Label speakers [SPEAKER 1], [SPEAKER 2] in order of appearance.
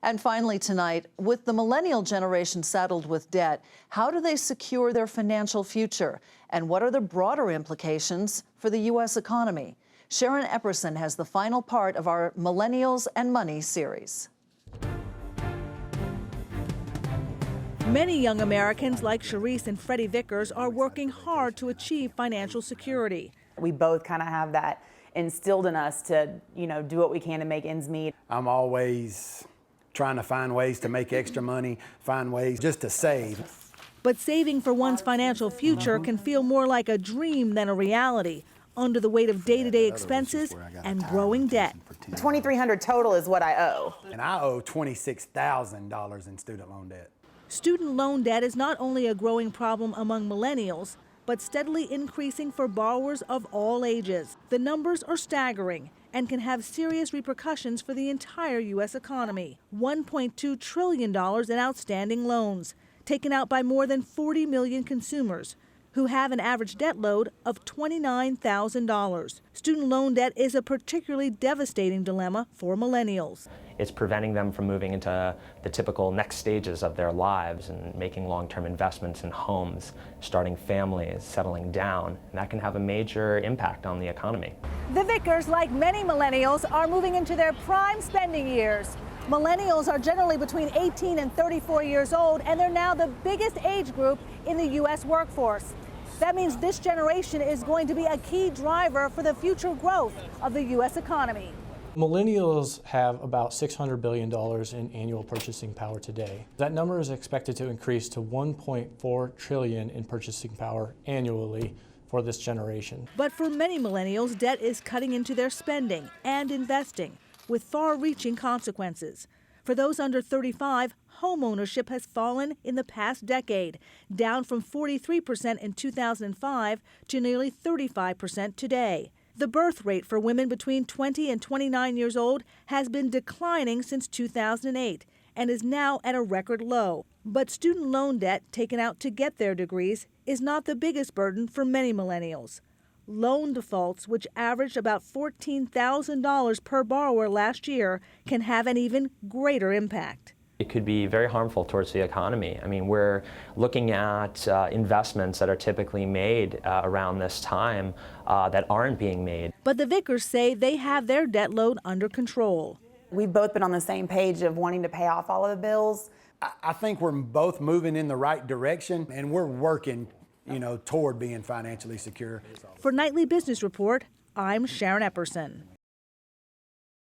[SPEAKER 1] And finally tonight, with the millennial generation saddled with debt, how do they secure their financial future? And what are the broader implications for the U.S. economy? Sharon Epperson has the final part of our Millennials and Money series.
[SPEAKER 2] Many young Americans like Sharice and Freddie Vickers are working hard to achieve financial security.
[SPEAKER 3] We both kind of have that instilled in us to, do what we can to make ends meet.
[SPEAKER 4] I'm always trying to find ways to make extra money, find ways just to save.
[SPEAKER 2] But saving for one's financial future can feel more like a dream than a reality, under the weight of day-to-day expenses and growing debt.
[SPEAKER 3] $2,300 total is what I owe.
[SPEAKER 4] And I owe $26,000 in student loan debt.
[SPEAKER 2] Student loan debt is not only a growing problem among millennials, but steadily increasing for borrowers of all ages. The numbers are staggering and can have serious repercussions for the entire U.S. economy. $1.2 trillion in outstanding loans, taken out by more than 40 million consumers, who have an average debt load of $29,000. Student loan debt is a particularly devastating dilemma for millennials.
[SPEAKER 5] It's preventing them from moving into the typical next stages of their lives and making long-term investments in homes, starting families, settling down, and that can have a major impact on the economy.
[SPEAKER 2] The Vickers, like many millennials, are moving into their prime spending years. Millennials are generally between 18 and 34 years old, and they're now the biggest age group in the U.S. workforce. That means this generation is going to be a key driver for the future growth of the U.S. economy.
[SPEAKER 6] Millennials have about $600 billion in annual purchasing power today. That number is expected to increase to $1.4 trillion in purchasing power annually for this generation.
[SPEAKER 2] But for many millennials, debt is cutting into their spending and investing, with far-reaching consequences. For those under 35, home ownership has fallen in the past decade, down from 43% in 2005 to nearly 35% today. The birth rate for women between 20 and 29 years old has been declining since 2008 and is now at a record low. But student loan debt taken out to get their degrees is not the biggest burden for many millennials. Loan defaults, which averaged about $14,000 per borrower last year, can have an even greater impact.
[SPEAKER 5] It could be very harmful towards the economy. I mean, we're looking at investments that are typically made around this time that aren't being made.
[SPEAKER 2] But the Vickers say they have their debt load under control.
[SPEAKER 3] We've both been on the same page of wanting to pay off all of the bills.
[SPEAKER 4] I think we're both moving in the right direction, and we're working, toward being financially secure.
[SPEAKER 2] For Nightly Business Report, I'm Sharon Epperson.